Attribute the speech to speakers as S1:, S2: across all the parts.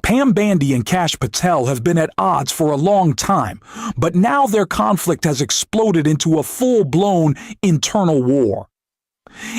S1: Pam Bondi and Kash Patel have been at odds for a long time, but now their conflict has exploded into a full-blown internal war.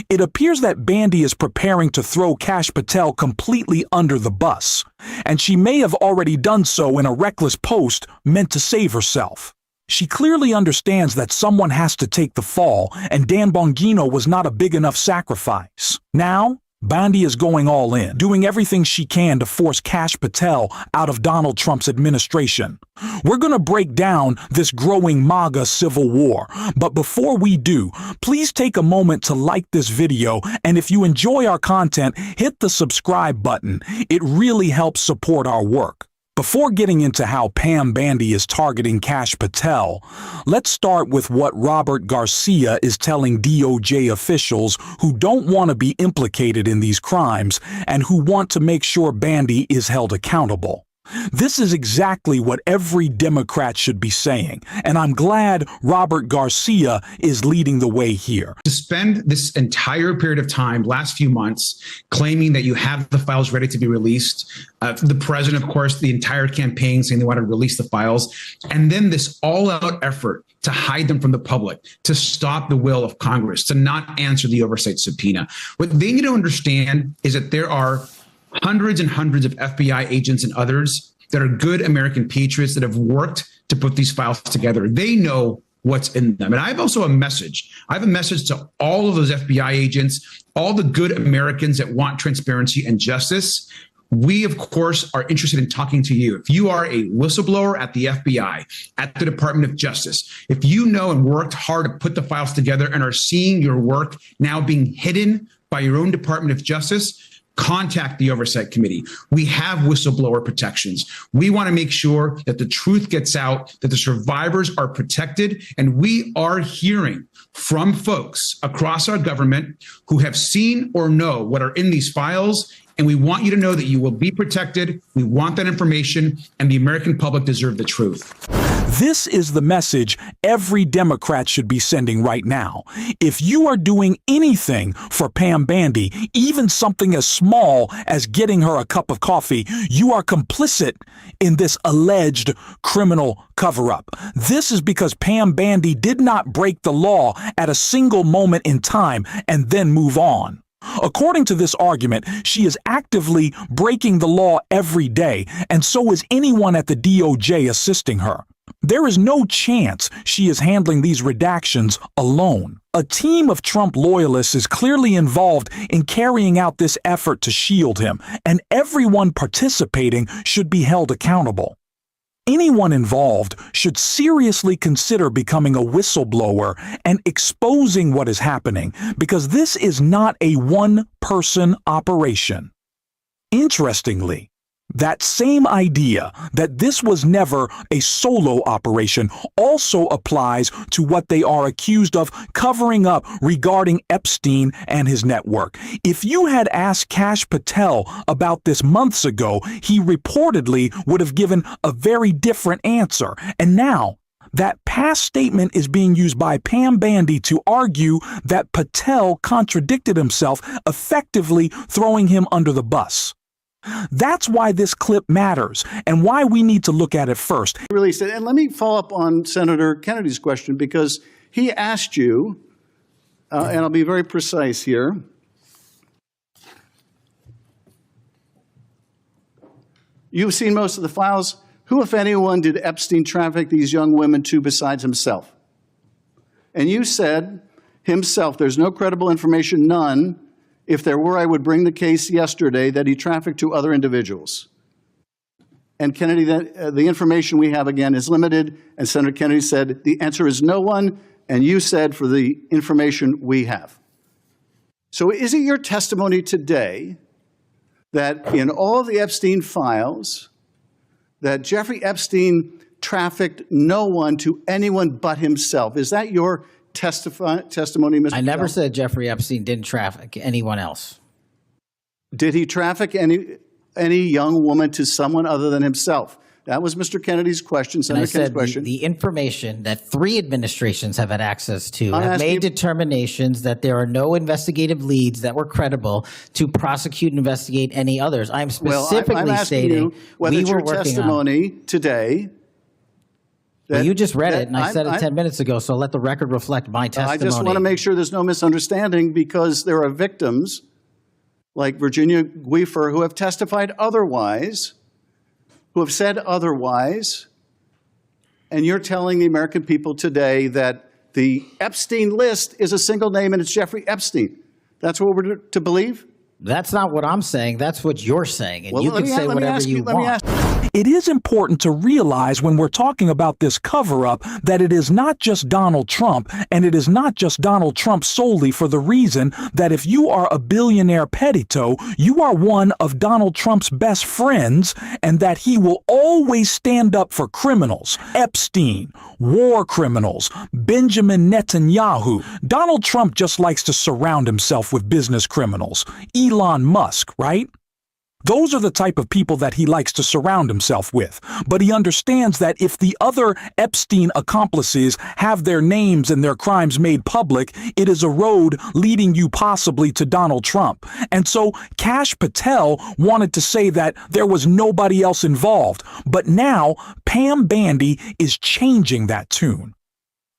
S1: It appears that Bondi is preparing to throw Kash Patel completely under the bus, and she may have already done so in a reckless post meant to save herself. She clearly understands that someone has to take the fall, and Dan Bongino was not a big enough sacrifice. Now, Bondi is going all in, doing everything she can to force Kash Patel out of Donald Trump's administration. We're going to break down this growing MAGA civil war, but before we do, please take a moment to like this video, and if you enjoy our content, hit the subscribe button. It really helps support our work. Before getting into how Pam Bondi is targeting Kash Patel, let's start with what Robert Garcia is telling DOJ officials who don't want to be implicated in these crimes and who want to make sure Bondi is held accountable. This is exactly what every Democrat should be saying, and I'm glad Robert Garcia is leading the way here.
S2: To spend this entire period of time, last few months, claiming that you have the files ready to be released, the president, of course, the entire campaign saying they want to release the files, and then this all-out effort to hide them from the public, to stop the will of Congress, to not answer the oversight subpoena. What they need to understand is that there are hundreds and hundreds of FBI agents and others that are good American patriots that have worked to put these files together. They know what's in them. And I have also a message. I have a message to all of those FBI agents, all the good Americans that want transparency and justice. We, of course, are interested in talking to you. If you are a whistleblower at the FBI, at the Department of Justice, if you know and worked hard to put the files together and are seeing your work now being hidden by your own Department of Justice, contact the Oversight Committee. We have whistleblower protections. We want to make sure that the truth gets out, that the survivors are protected, and we are hearing from folks across our government who have seen or know what are in these files, and we want you to know that you will be protected. We want that information, and the American public deserve the truth.
S1: This is the message every Democrat should be sending right now. If you are doing anything for Pam Bondi, even something as small as getting her a cup of coffee, you are complicit in this alleged criminal cover-up. This is because Pam Bondi did not break the law at a single moment in time and then move on. According to this argument, she is actively breaking the law every day, and so is anyone at the DOJ assisting her. There is no chance she is handling these redactions alone. A team of Trump loyalists is clearly involved in carrying out this effort to shield him, and everyone participating should be held accountable. Anyone involved should seriously consider becoming a whistleblower and exposing what is happening, because this is not a one-person operation. Interestingly, that same idea that this was never a solo operation also applies to what they are accused of covering up regarding Epstein and his network. If you had asked Kash Patel about this months ago, he reportedly would have given a very different answer. And now, that past statement is being used by Pam Bondi to argue that Patel contradicted himself, effectively throwing him under the bus. That's why this clip matters and why we need to look at it first.
S3: Released it. And let me follow up on Senator Kennedy's question, because he asked you, and I'll be very precise here. You've seen most of the files. Who, if anyone, did Epstein traffic these young women to besides himself? And you said himself. There's no credible information, none. If there were, I would bring the case yesterday that he trafficked to other individuals. And Kennedy, the information we have, again, is limited. And Senator Kennedy said the answer is no one. And you said for the information we have. So is it your testimony today that in all of the Epstein files, that Jeffrey Epstein trafficked no one to anyone but himself? Is that your testimony, Mr.
S4: I never said Jeffrey Epstein didn't traffic anyone else.
S3: Did he traffic any young woman to someone other than himself? That was Mr. Kennedy's question,
S4: And I
S3: Senator Kennedy's
S4: said
S3: question.
S4: the information that 3 administrations have had access to
S3: I'm
S4: have
S3: asking
S4: made
S3: you-
S4: determinations that there are no investigative leads that were credible to prosecute and investigate any others. I'm specifically
S3: I'm asking
S4: stating
S3: you whether
S4: we
S3: it's
S4: were
S3: your
S4: working
S3: testimony today.
S4: Well, you just read
S3: that
S4: it, and I said it 10 minutes ago, so let the record reflect my testimony.
S3: I just want to make sure there's no misunderstanding, because there are victims like Virginia Guifer who have testified otherwise, who have said otherwise, and you're telling the American people today that the Epstein list is a single name and it's Jeffrey Epstein. That's what we're to believe?
S4: That's not what I'm saying. That's what you're saying, and
S3: Well,
S4: you
S3: let
S4: can
S3: me-
S4: say
S3: let me
S4: whatever
S3: ask
S4: you
S3: let me
S4: want.
S3: ask-
S1: It is important to realize when we're talking about this cover-up that it is not just Donald Trump, and it is not just Donald Trump solely for the reason that if you are a billionaire pettito, you are one of Donald Trump's best friends, and that he will always stand up for criminals. Epstein, war criminals, Benjamin Netanyahu. Donald Trump just likes to surround himself with business criminals. Elon Musk, right? Those are the type of people that he likes to surround himself with. But he understands that if the other Epstein accomplices have their names and their crimes made public, it is a road leading you possibly to Donald Trump. And so Kash Patel wanted to say that there was nobody else involved. But now Pam Bandy is changing that tune.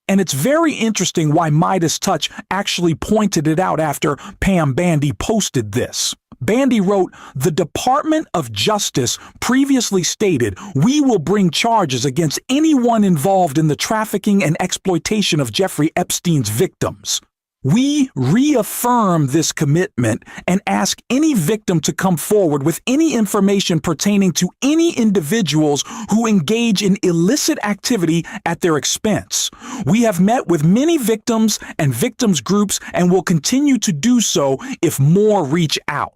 S1: And it's very interesting why Midas Touch actually pointed it out after Pam Bandy posted this. Bandy wrote, "The Department of Justice previously stated we will bring charges against anyone involved in the trafficking and exploitation of Jeffrey Epstein's victims. We reaffirm this commitment and ask any victim to come forward with any information pertaining to any individuals who engage in illicit activity at their expense. We have met with many victims and victims groups and will continue to do so if more reach out.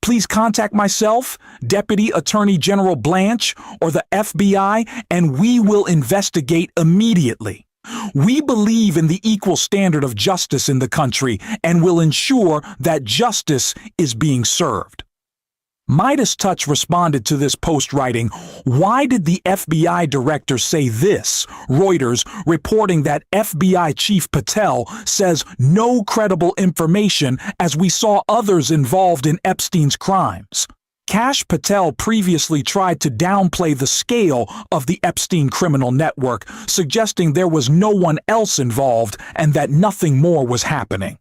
S1: Please contact myself, Deputy Attorney General Blanche, or the FBI, and we will investigate immediately. We believe in the equal standard of justice in the country and will ensure that justice is being served." Midas Touch responded to this post writing, "Why did the FBI director say this?" Reuters reporting that FBI Chief Patel says no credible information as we saw others involved in Epstein's crimes. Kash Patel previously tried to downplay the scale of the Epstein criminal network, suggesting there was no one else involved and that nothing more was happening.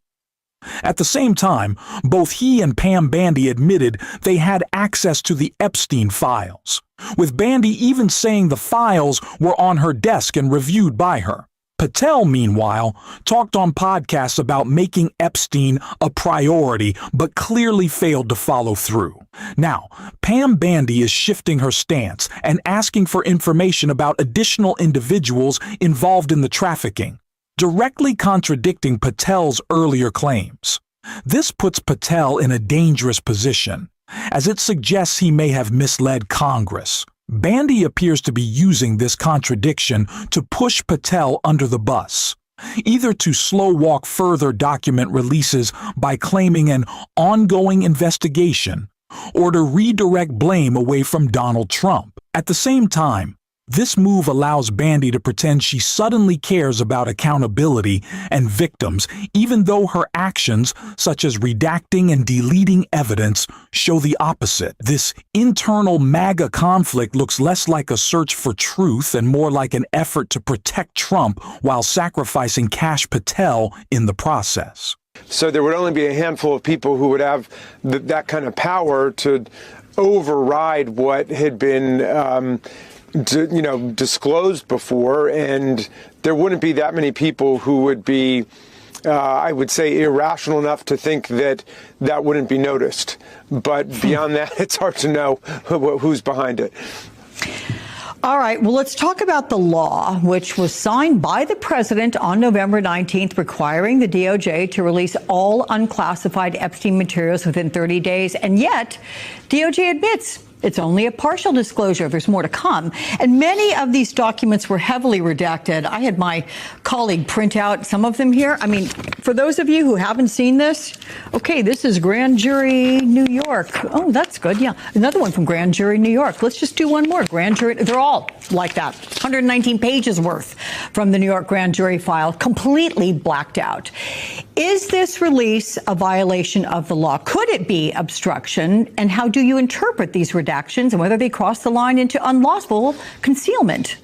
S1: At the same time, both he and Pam Bandy admitted they had access to the Epstein files, with Bandy even saying the files were on her desk and reviewed by her. Patel, meanwhile, talked on podcasts about making Epstein a priority, but clearly failed to follow through. Now, Pam Bandy is shifting her stance and asking for information about additional individuals involved in the trafficking, directly contradicting Patel's earlier claims. This puts Patel in a dangerous position, as it suggests he may have misled Congress. Bandy appears to be using this contradiction to push Patel under the bus, either to slow walk further document releases by claiming an ongoing investigation, or to redirect blame away from Donald Trump. At the same time, this move allows Bandy to pretend she suddenly cares about accountability and victims, even though her actions, such as redacting and deleting evidence, show the opposite. This internal MAGA conflict looks less like a search for truth and more like an effort to protect Trump while sacrificing Kash Patel in the process.
S5: So there would only be a handful of people who would have that kind of power to override what had been disclosed before, and there wouldn't be that many people who would be, I would say, irrational enough to think that that wouldn't be noticed. But beyond that, it's hard to know who's behind it.
S6: All right, well, let's talk about the law, which was signed by the president on November 19th, requiring the DOJ to release all unclassified Epstein materials within 30 days. And yet, DOJ admits It's only a partial disclosure. There's more to come. And many of these documents were heavily redacted. I had my colleague print out some of them here. I mean, for those of you who haven't seen this, okay, this is Grand Jury New York. Oh, that's good. Yeah. Another one from Grand Jury New York. Let's just do one more. Grand Jury. They're all like that. 119 pages worth from the New York Grand Jury file, completely blacked out. Is this release a violation of the law? Could it be obstruction? And how do you interpret these redactions and whether they cross the line into unlawful concealment?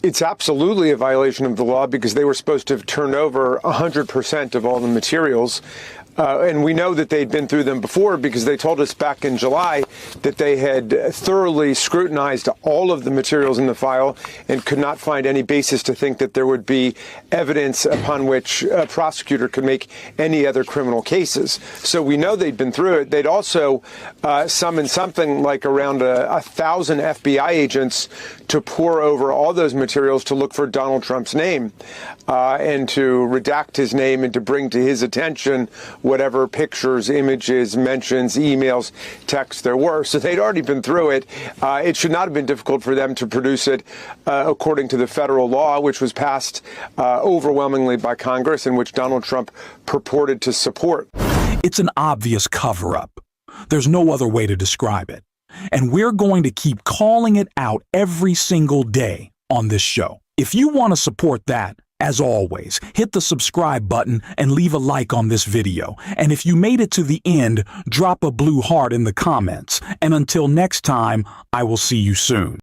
S5: It's absolutely a violation of the law because they were supposed to have turned over 100% of all the materials. And we know that they'd been through them before because they told us back in July that they had thoroughly scrutinized all of the materials in the file and could not find any basis to think that there would be evidence upon which a prosecutor could make any other criminal cases. So we know they'd been through it. They'd also summoned something like around 1,000 FBI agents to pore over all those materials to look for Donald Trump's name and to redact his name and to bring to his attention whatever pictures, images, mentions, emails, texts there were. So they'd already been through it. It should not have been difficult for them to produce it according to the federal law, which was passed overwhelmingly by Congress and which Donald Trump purported to support.
S1: It's an obvious cover-up. There's no other way to describe it. And we're going to keep calling it out every single day on this show. If you want to support that, as always, hit the subscribe button and leave a like on this video. And if you made it to the end, drop a blue heart in the comments. And until next time, I will see you soon.